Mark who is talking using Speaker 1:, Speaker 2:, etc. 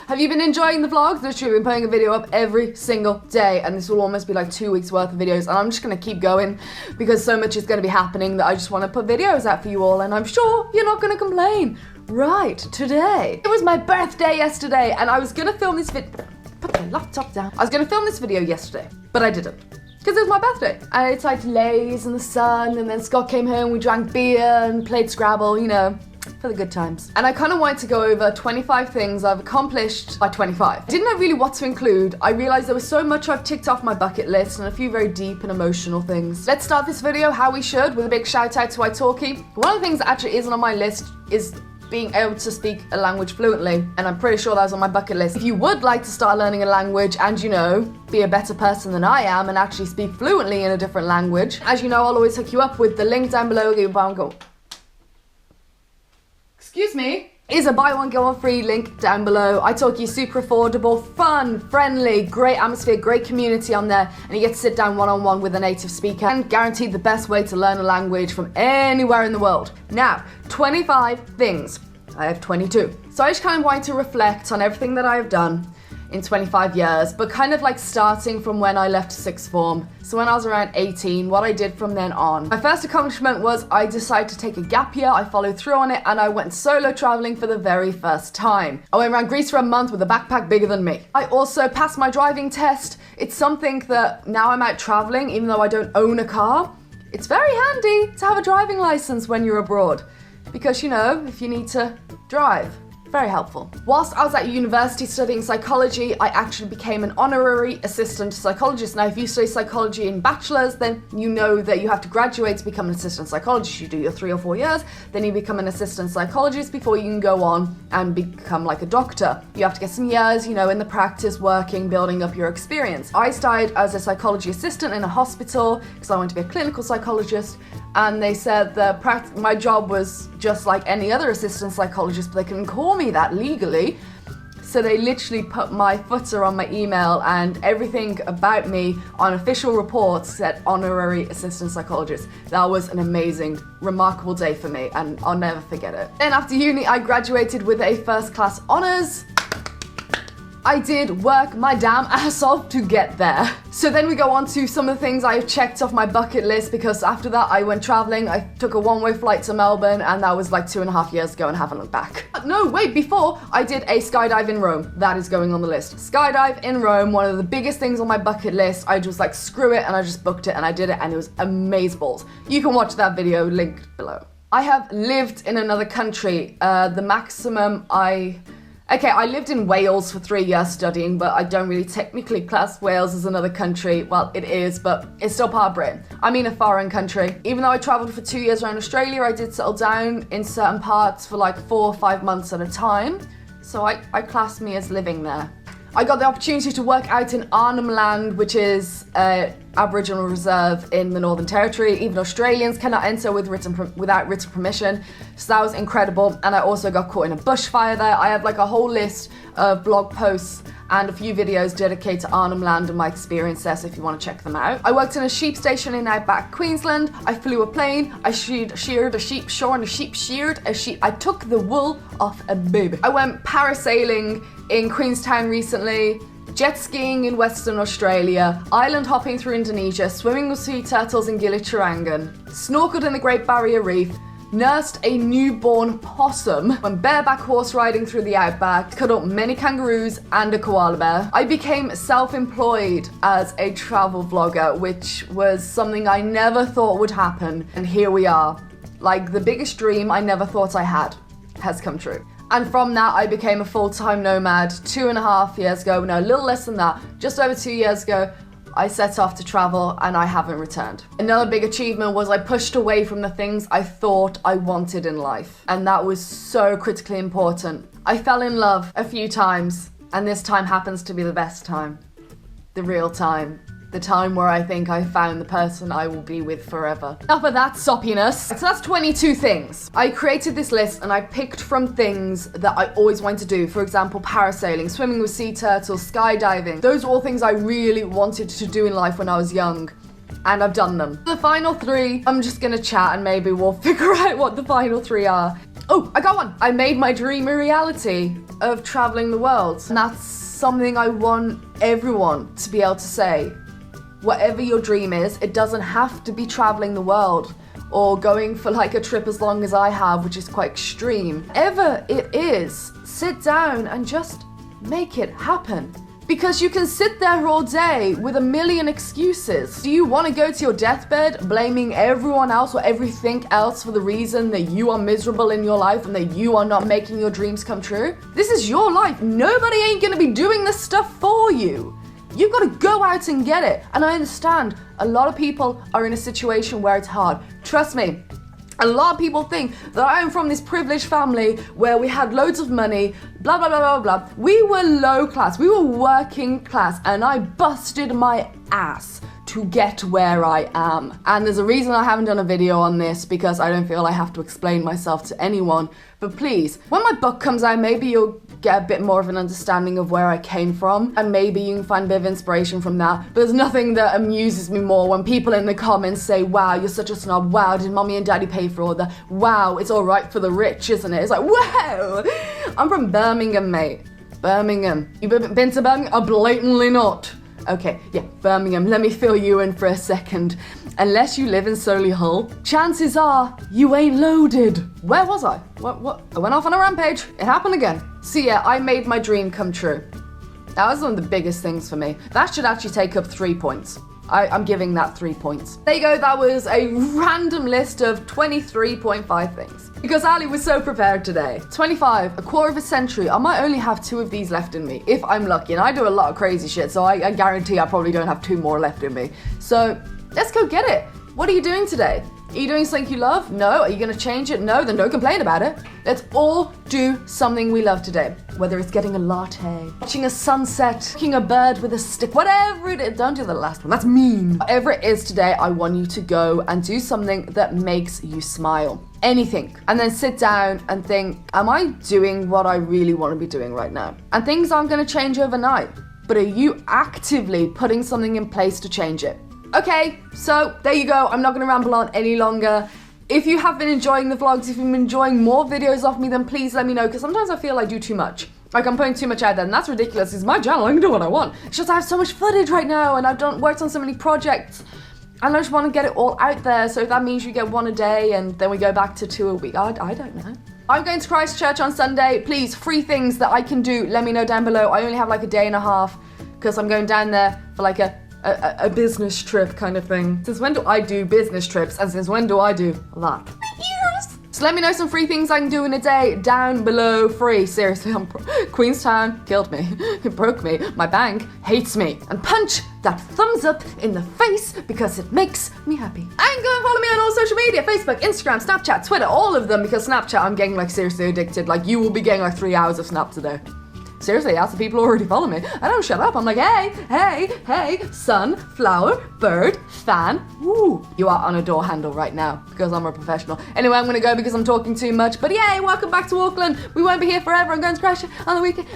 Speaker 1: Have you been enjoying the vlogs? Literally, I've been putting a video up every single day, and this will almost be like 2 weeks worth of videos, and I'm just gonna keep going because so much is gonna be happening that I just wanna put videos out for you all, and I'm sure you're not gonna complain. Right, today, it was my birthday yesterday, and I was gonna film this put the laptop down. I was gonna film this video yesterday, but I didn't. Because it was my birthday. And it's like lays in the sun, and then Scott came home, we drank beer and played Scrabble, you know, for the good times. And I kind of wanted to go over 25 things I've accomplished by 25. I didn't know really what to include. I realized there was so much I've ticked off my bucket list and a few very deep and emotional things. Let's start this video how we should, with a big shout out to italki. One of the things that actually isn't on my list is being able to speak a language fluently, and I'm pretty sure that was on my bucket list. If you would like to start learning a language and, you know, be a better person than I am and actually speak fluently in a different language, as you know, I'll always hook you up with the link down below. Excuse me. Is a buy one get one free link down below. italki is super affordable, fun, friendly, great atmosphere, great community on there, and you get to sit down one-on-one with a native speaker, and guaranteed the best way to learn a language from anywhere in the world. Now, 25 things. I have 22. So I just kind of wanted to reflect on everything that I have done in 25 years, but kind of like starting from when I left sixth form. So when I was around 18, what I did from then on. My first accomplishment was I decided to take a gap year. I followed through on it, and I went solo traveling for the very first time. I went around Greece for a month with a backpack bigger than me. I also passed my driving test. It's something that now I'm out traveling, even though I don't own a car, it's very handy to have a driving license when you're abroad, because, you know, if you need to drive. Very helpful. Whilst I was at university studying psychology, I actually became an honorary assistant psychologist. Now, if you study psychology in bachelor's, then you know that you have to graduate to become an assistant psychologist. You do your 3 or 4 years, then you become an assistant psychologist before you can go on and become like a doctor. You have to get some years, you know, in the practice, working, building up your experience. I started as a psychology assistant in a hospital because I wanted to be a clinical psychologist, and they said that my job was just like any other assistant psychologist, but they couldn't call me that legally. So they literally put my footer on my email, and everything about me on official reports said honorary assistant psychologist. That was an amazing, remarkable day for me, and I'll never forget it. Then after uni, I graduated with a first class honours. I did work my damn ass off to get there. So then we go on to some of the things I've checked off my bucket list, because after that I went traveling. I took a one-way flight to Melbourne, and that was like 2.5 years ago, and haven't looked back. No, wait, before I did a skydive in Rome. That is going on the list. Skydive in Rome, one of the biggest things on my bucket list. I just like, screw it, and I just booked it, and I did it, and it was amazeballs. You can watch that video linked below. I have lived in another country. The maximum I lived in Wales for 3 years studying, but I don't really technically class Wales as another country. Well, it is, but it's still part of Britain. I mean, a foreign country. Even though I traveled for 2 years around Australia, I did settle down in certain parts for like 4 or 5 months at a time. So I class me as living there. I got the opportunity to work out in Arnhem Land, which is an Aboriginal reserve in the Northern Territory. Even Australians cannot enter without written permission. So that was incredible. And I also got caught in a bushfire there. I have like a whole list of blog posts and a few videos dedicated to Arnhem Land and my experience there, so if you want to check them out. I worked in a sheep station in outback Queensland. I flew a plane. I sheared a sheep, shorn a sheep, sheared a sheep. I took the wool off a baby. I went parasailing in Queenstown recently, jet skiing in Western Australia, island hopping through Indonesia, swimming with sea turtles in Gili Trawangan, snorkeled in the Great Barrier Reef, nursed a newborn possum, went bareback horse riding through the outback, cuddled many kangaroos and a koala bear. I became self-employed as a travel vlogger, which was something I never thought would happen, and here we are. Like, the biggest dream I never thought I had has come true. And from that, I became a full-time nomad 2.5 years ago. No, a little less than that. Just over 2 years ago, I set off to travel, and I haven't returned. Another big achievement was I pushed away from the things I thought I wanted in life. And that was so critically important. I fell in love a few times, and this time happens to be the best time. The real time. The time where I think I found the person I will be with forever. Enough of that soppiness. So that's 22 things. I created this list and I picked from things that I always wanted to do. For example, parasailing, swimming with sea turtles, skydiving. Those are all things I really wanted to do in life when I was young. And I've done them. The final 3, I'm just gonna chat and maybe we'll figure out what the final 3 are. Oh, I got one. I made my dream a reality of traveling the world. And that's something I want everyone to be able to say. Whatever your dream is, it doesn't have to be traveling the world or going for like a trip as long as I have, which is quite extreme. Whatever it is, sit down and just make it happen. Because you can sit there all day with a million excuses. Do you want to go to your deathbed blaming everyone else or everything else for the reason that you are miserable in your life and that you are not making your dreams come true? This is your life. Nobody ain't gonna be doing this stuff for you. You've got to go out and get it. And I understand a lot of people are in a situation where it's hard. Trust me. A lot of people think that I am from this privileged family where we had loads of money, blah, blah, blah, blah, blah. We were low class, we were working class, and I busted my ass to get where I am. And there's a reason I haven't done a video on this, because I don't feel I have to explain myself to anyone. But please, when my book comes out, maybe you'll get a bit more of an understanding of where I came from, and maybe you can find a bit of inspiration from that. But there's nothing that amuses me more when people in the comments say, wow, you're such a snob, wow, did mommy and daddy pay for all that, wow, it's all right for the rich, isn't it? It's like, wow. I'm from Birmingham, mate. Birmingham. You been to Birmingham? Oh, blatantly not. Okay, yeah, Birmingham, let me fill you in for a second. Unless you live in Solihull, chances are you ain't loaded. Where was I? What? I went off on a rampage. It happened again. So yeah, I made my dream come true. That was one of the biggest things for me. That should actually take up 3 points. I'm giving that 3 points. There you go, that was a random list of 23.5 things. Because Ali was so prepared today. 25, a quarter of a century. I might only have 2 of these left in me, if I'm lucky. And I do a lot of crazy shit, so I guarantee I probably don't have 2 more left in me. So, let's go get it. What are you doing today? Are you doing something you love? No. Are you going to change it? No. Then don't complain about it. Let's all do something we love today. Whether it's getting a latte, watching a sunset, cooking a bird with a stick, whatever it is. Don't do the last one. That's mean. Whatever it is today, I want you to go and do something that makes you smile. Anything. And then sit down and think, am I doing what I really want to be doing right now? And things aren't going to change overnight. But are you actively putting something in place to change it? Okay, so there you go. I'm not going to ramble on any longer. If you have been enjoying the vlogs, if you've been enjoying more videos of me, then please let me know, because sometimes I feel I do too much. Like I'm putting too much out there, and that's ridiculous. It's my channel, I can do what I want. It's just I have so much footage right now, and I've worked on so many projects, and I just want to get it all out there. So if that means you get 1 a day, and then we go back to 2 a week, I don't know. I'm going to Christchurch on Sunday. Please, free things that I can do, let me know down below. I only have like a day and a half, because I'm going down there for like a business trip kind of thing. Since when do I do business trips, and since when do I do that? Years. So let me know some free things I can do in a day down below. Free. Seriously, Queenstown killed me. It broke me. My bank hates me. And punch that thumbs up in the face because it makes me happy. And go and follow me on all social media: Facebook, Instagram, Snapchat, Twitter, all of them, because Snapchat I'm getting like seriously addicted. Like you will be getting like 3 hours of snaps a day. Seriously, that's the people who already follow me. I don't shut up. I'm like, hey, sunflower, bird, fan. Ooh, you are on a door handle right now because I'm a professional. Anyway, I'm gonna go because I'm talking too much. But yay, welcome back to Auckland. We won't be here forever. I'm going to crash on the weekend.